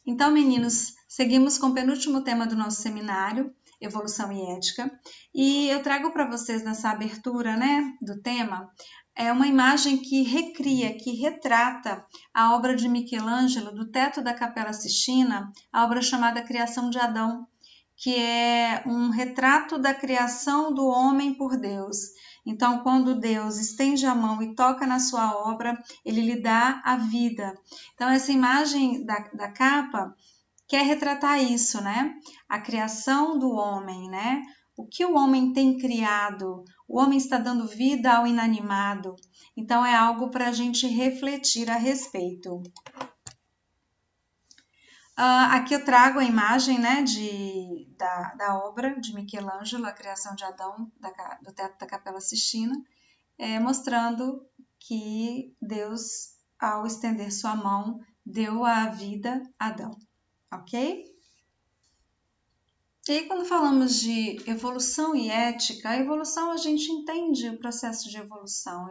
Então, meninos, seguimos com o penúltimo tema do nosso seminário, Evolução e Ética, e eu trago para vocês nessa abertura, né, do tema, uma imagem que recria, que retrata a obra de Michelangelo, do teto da Capela Sistina, a obra chamada Criação de Adão, que é um retrato da criação do homem por Deus. Então, quando Deus estende a mão e toca na sua obra, ele lhe dá a vida. Então, essa imagem da capa quer retratar isso, né? A criação do homem, né? O que o homem tem criado? O homem está dando vida ao inanimado. Então, é algo para a gente refletir a respeito. Aqui eu trago a imagem, né, da obra de Michelangelo, a criação de Adão, do teto da Capela Sistina, mostrando que Deus, ao estender sua mão, deu a vida a Adão, ok? E aí, quando falamos de evolução e ética, a evolução a gente entende o processo de evolução.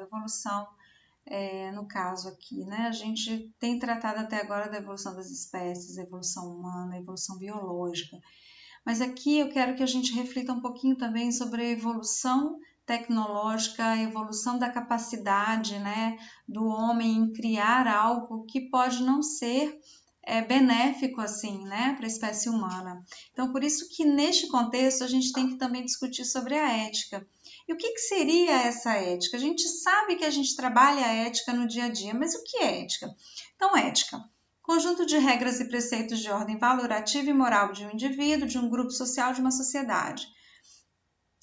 No caso aqui, né? A gente tem tratado até agora da evolução das espécies, evolução humana, evolução biológica. Mas aqui eu quero que a gente reflita um pouquinho também sobre a evolução tecnológica, a evolução da capacidade, né, do homem em criar algo que pode não ser benéfico assim, né, para a espécie humana. Então, por isso que neste contexto a gente tem que também discutir sobre a ética. E o que seria essa ética? A gente sabe que a gente trabalha a ética no dia a dia, mas o que é ética? Então, ética, conjunto de regras e preceitos de ordem valorativa e moral de um indivíduo, de um grupo social, de uma sociedade.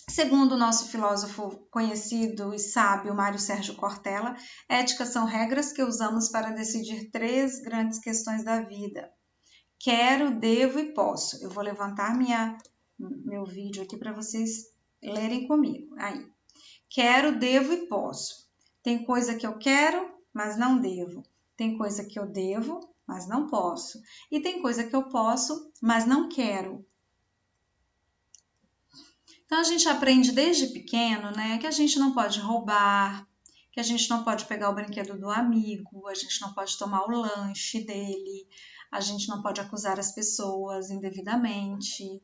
Segundo o nosso filósofo conhecido e sábio Mário Sérgio Cortella, ética são regras que usamos para decidir três grandes questões da vida. Quero, devo e posso. Eu vou levantar meu vídeo aqui para vocês lerem comigo. Aí. Quero, devo e posso. Tem coisa que eu quero, mas não devo. Tem coisa que eu devo, mas não posso. E tem coisa que eu posso, mas não quero. Então, a gente aprende desde pequeno, né, que a gente não pode roubar, que a gente não pode pegar o brinquedo do amigo, a gente não pode tomar o lanche dele, a gente não pode acusar as pessoas indevidamente,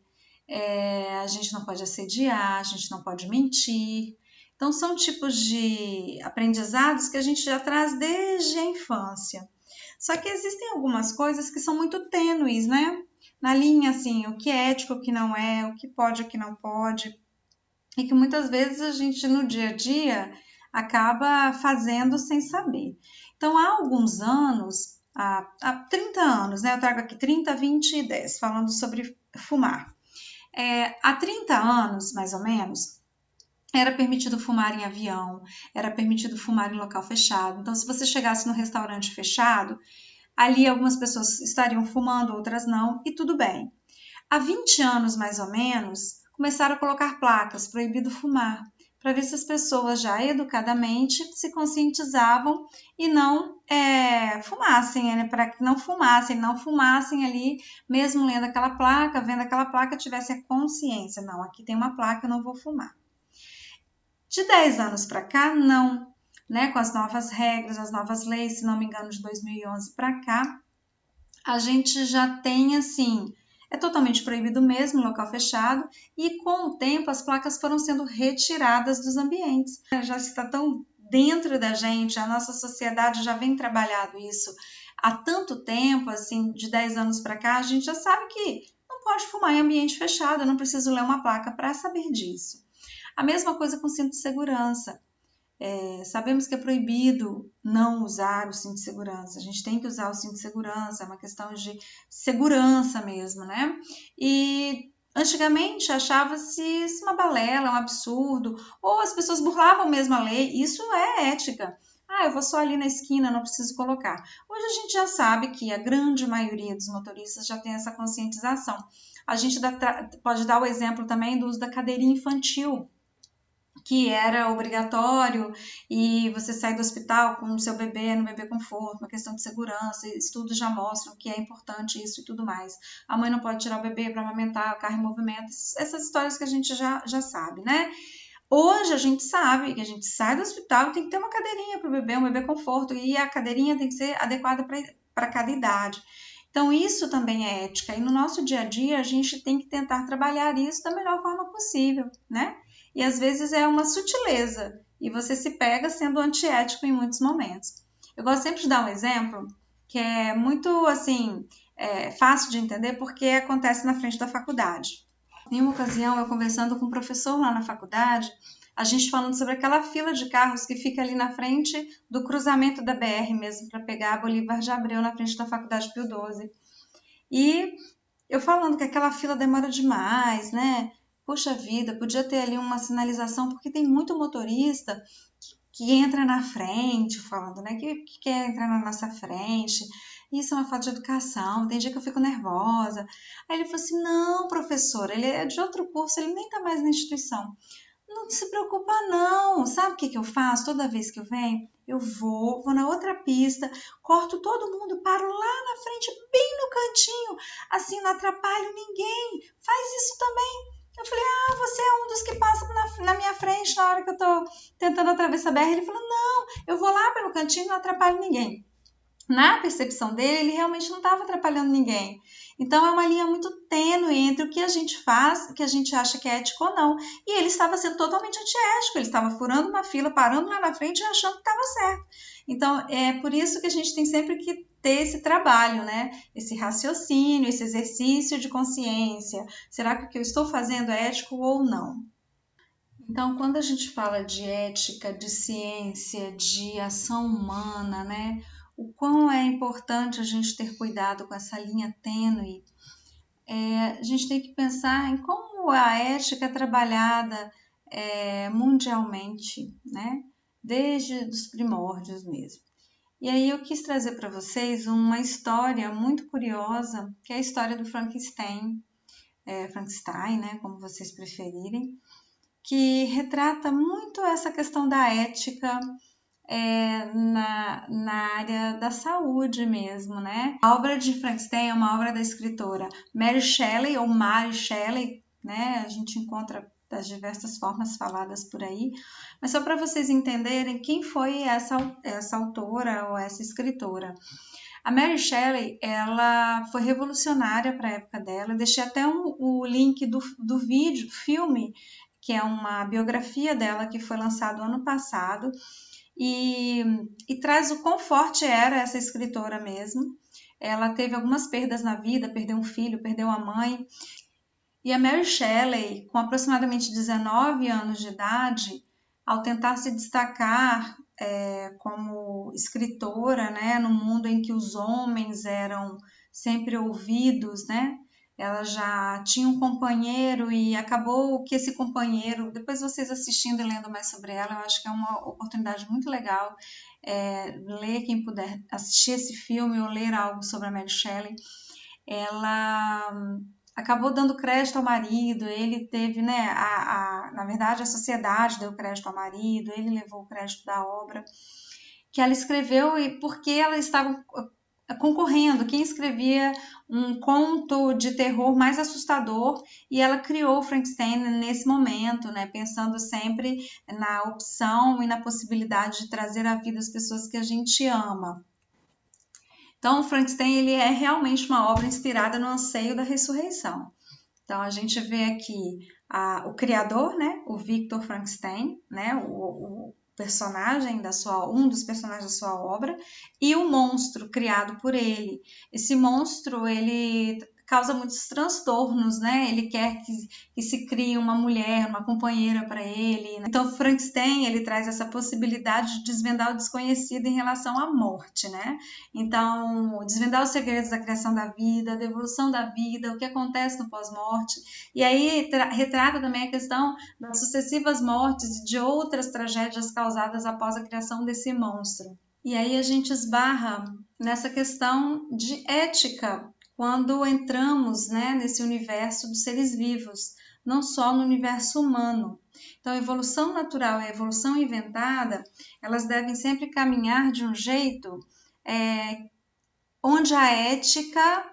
a gente não pode assediar, a gente não pode mentir. Então, são tipos de aprendizados que a gente já traz desde a infância. Só que existem algumas coisas que são muito tênues, né? Na linha, assim, o que é ético, o que não é, o que pode, o que não pode. E que muitas vezes a gente, no dia a dia, acaba fazendo sem saber. Então, há alguns anos, há 30 anos, né? Eu trago aqui 30, 20 e 10, falando sobre fumar. Há 30 anos, mais ou menos, era permitido fumar em avião, era permitido fumar em local fechado. Então, se você chegasse no restaurante fechado, ali algumas pessoas estariam fumando, outras não, e tudo bem. Há 20 anos, mais ou menos, começaram a colocar placas, proibido fumar, para ver se as pessoas já educadamente se conscientizavam e não fumassem, né? Para que não fumassem ali, mesmo lendo aquela placa, vendo aquela placa, tivesse a consciência, não, aqui tem uma placa, eu não vou fumar. De 10 anos para cá, não, né? Com as novas regras, as novas leis, se não me engano, de 2011 para cá, a gente já tem, assim, é totalmente proibido mesmo, local fechado, e com o tempo as placas foram sendo retiradas dos ambientes. Já está tão dentro da gente, a nossa sociedade já vem trabalhando isso há tanto tempo, assim, de 10 anos para cá, a gente já sabe que não pode fumar em ambiente fechado, eu não preciso ler uma placa para saber disso. A mesma coisa com cinto de segurança. Sabemos que é proibido não usar o cinto de segurança, a gente tem que usar o cinto de segurança, é uma questão de segurança mesmo, né? E antigamente achava-se isso uma balela, um absurdo, ou as pessoas burlavam mesmo a lei, isso é ética. Eu vou só ali na esquina, não preciso colocar. Hoje a gente já sabe que a grande maioria dos motoristas já tem essa conscientização. A gente pode dar o exemplo também do uso da cadeirinha infantil, que era obrigatório, e você sai do hospital com o seu bebê no bebê conforto, uma questão de segurança, estudos já mostram que é importante isso e tudo mais. A mãe não pode tirar o bebê para amamentar, o carro em movimento, essas histórias que a gente já sabe, né? Hoje a gente sabe que a gente sai do hospital e tem que ter uma cadeirinha para o bebê, um bebê conforto, e a cadeirinha tem que ser adequada para cada idade. Então, isso também é ética. E no nosso dia a dia, a gente tem que tentar trabalhar isso da melhor forma possível, né? E às vezes é uma sutileza. E você se pega sendo antiético em muitos momentos. Eu gosto sempre de dar um exemplo que é muito, assim, fácil de entender porque acontece na frente da faculdade. Em uma ocasião, eu conversando com um professor lá na faculdade, a gente falando sobre aquela fila de carros que fica ali na frente do cruzamento da BR mesmo, para pegar a Bolívar de Abreu na frente da Faculdade Pio XII. E eu falando que aquela fila demora demais, né? Puxa vida, podia ter ali uma sinalização, porque tem muito motorista que entra na frente, falando, né? Que quer entrar na nossa frente. Isso é uma falta de educação, tem dia que eu fico nervosa. Aí ele falou assim, não, professor, ele é de outro curso, ele nem tá mais na instituição. Não se preocupa não, sabe o que eu faço toda vez que eu venho? Eu vou na outra pista, corto todo mundo, paro lá na frente, bem no cantinho, assim não atrapalho ninguém, faz isso também. Eu falei, você é um dos que passa na minha frente na hora que eu tô tentando atravessar a BR. Ele falou, não, eu vou lá pelo cantinho e não atrapalho ninguém. Na percepção dele, ele realmente não estava atrapalhando ninguém. Então, é uma linha muito tênue entre o que a gente faz, o que a gente acha que é ético ou não. E ele estava sendo totalmente antiético, ele estava furando uma fila, parando lá na frente e achando que estava certo. Então, é por isso que a gente tem sempre que ter esse trabalho, né? Esse raciocínio, esse exercício de consciência. Será que o que eu estou fazendo é ético ou não? Então, quando a gente fala de ética, de ciência, de ação humana, né? O quão é importante a gente ter cuidado com essa linha tênue, a gente tem que pensar em como a ética é trabalhada mundialmente, né? Desde os primórdios mesmo. E aí eu quis trazer para vocês uma história muito curiosa, que é a história do Frankenstein, né? Como vocês preferirem, que retrata muito essa questão da ética na área da saúde mesmo, né? A obra de Frankenstein é uma obra da escritora Mary Shelley, ou Mary Shelley, né? A gente encontra das diversas formas faladas por aí, mas só para vocês entenderem quem foi essa autora ou essa escritora. A Mary Shelley, ela foi revolucionária para a época dela. Eu deixei até o link do vídeo, do filme, que é uma biografia dela que foi lançado ano passado, e traz o quão forte era essa escritora mesmo. Ela teve algumas perdas na vida, perdeu um filho, perdeu a mãe. E a Mary Shelley, com aproximadamente 19 anos de idade, ao tentar se destacar como escritora, né, no mundo em que os homens eram sempre ouvidos, né, ela já tinha um companheiro e acabou que esse companheiro, depois vocês assistindo e lendo mais sobre ela, eu acho que é uma oportunidade muito legal ler, quem puder assistir esse filme ou ler algo sobre a Mary Shelley. Ela acabou dando crédito ao marido, ele teve, né, na verdade a sociedade deu crédito ao marido, ele levou o crédito da obra que ela escreveu e porque ela estava concorrendo, quem escrevia um conto de terror mais assustador, e ela criou o Frankenstein nesse momento, né, pensando sempre na opção e na possibilidade de trazer à vida as pessoas que a gente ama. Então, o Frankenstein ele é realmente uma obra inspirada no anseio da ressurreição. Então, a gente vê aqui o criador, né, o Victor Frankenstein, né, o personagem um dos personagens da sua obra, e o monstro criado por ele. Esse monstro, ele causa muitos transtornos, né? Ele quer que se crie uma mulher, uma companheira para ele. Então, Frankenstein, ele traz essa possibilidade de desvendar o desconhecido em relação à morte, né? Então, desvendar os segredos da criação da vida, da evolução da vida, o que acontece no pós-morte. E aí retrata também a questão das sucessivas mortes e de outras tragédias causadas após a criação desse monstro. E aí a gente esbarra nessa questão de ética quando entramos, né, nesse universo dos seres vivos, não só no universo humano. Então, a evolução natural e a evolução inventada, elas devem sempre caminhar de um jeito onde a ética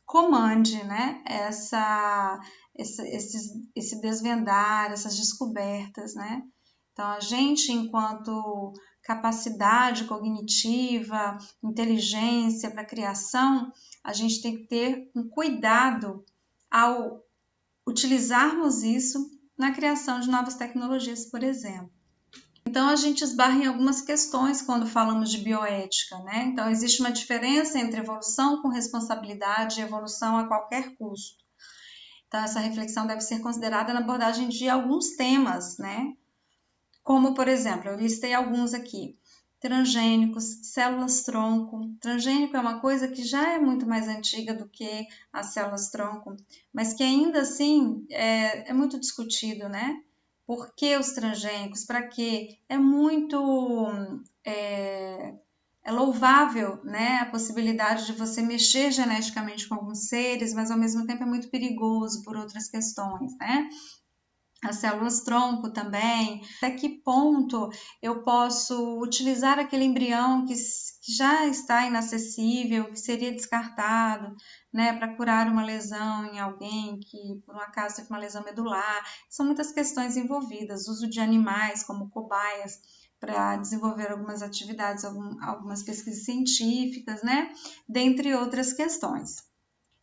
comande, né, esse desvendar, essas descobertas, né? Então, a gente, enquanto capacidade cognitiva, inteligência para criação, a gente tem que ter um cuidado ao utilizarmos isso na criação de novas tecnologias, por exemplo. Então, a gente esbarra em algumas questões quando falamos de bioética, né? Então, existe uma diferença entre evolução com responsabilidade e evolução a qualquer custo. Então, essa reflexão deve ser considerada na abordagem de alguns temas, né? Como, por exemplo, eu listei alguns aqui. Transgênicos, células-tronco. Transgênico é uma coisa que já é muito mais antiga do que as células-tronco, mas que ainda assim é muito discutido, né? Por que os transgênicos? Para quê? É muito louvável, né, a possibilidade de você mexer geneticamente com alguns seres, mas ao mesmo tempo é muito perigoso por outras questões, né? As células-tronco também, até que ponto eu posso utilizar aquele embrião que já está inacessível, que seria descartado, né, para curar uma lesão em alguém que por um acaso teve uma lesão medular. São muitas questões envolvidas, uso de animais como cobaias para desenvolver algumas atividades, algumas pesquisas científicas, né, dentre outras questões.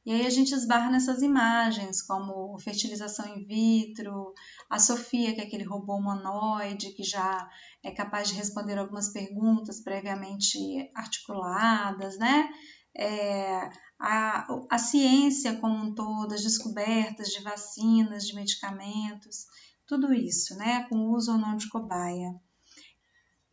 E aí a gente esbarra nessas imagens, como fertilização in vitro, a Sofia, que é aquele robô humanoide que já é capaz de responder algumas perguntas previamente articuladas, né? A ciência como um todo, as descobertas de vacinas, de medicamentos, tudo isso, né? Com uso ou não de cobaia.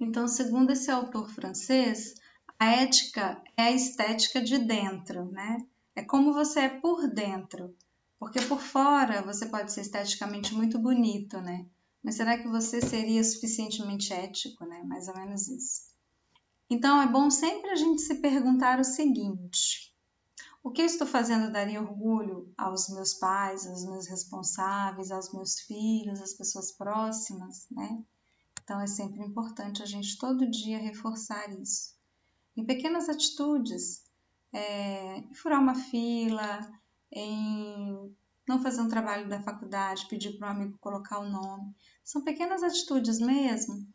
Então, segundo esse autor francês, a ética é a estética de dentro, né? É como você é por dentro, porque por fora você pode ser esteticamente muito bonito, né? Mas será que você seria suficientemente ético, né? Mais ou menos isso. Então é bom sempre a gente se perguntar o seguinte: o que eu estou fazendo daria orgulho aos meus pais, aos meus responsáveis, aos meus filhos, às pessoas próximas, né? Então é sempre importante a gente todo dia reforçar isso. Em pequenas atitudes, em furar uma fila, em não fazer um trabalho da faculdade, pedir para um amigo colocar o nome. São pequenas atitudes mesmo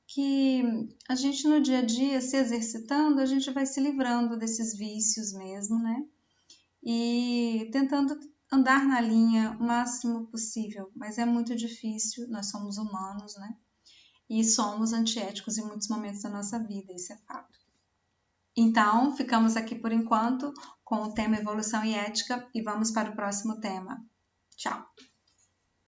que a gente no dia a dia, se exercitando, a gente vai se livrando desses vícios mesmo, né? E tentando andar na linha o máximo possível, mas é muito difícil, nós somos humanos, né? E somos antiéticos em muitos momentos da nossa vida, isso é fato. Então, ficamos aqui por enquanto com o tema evolução e ética e vamos para o próximo tema. Tchau!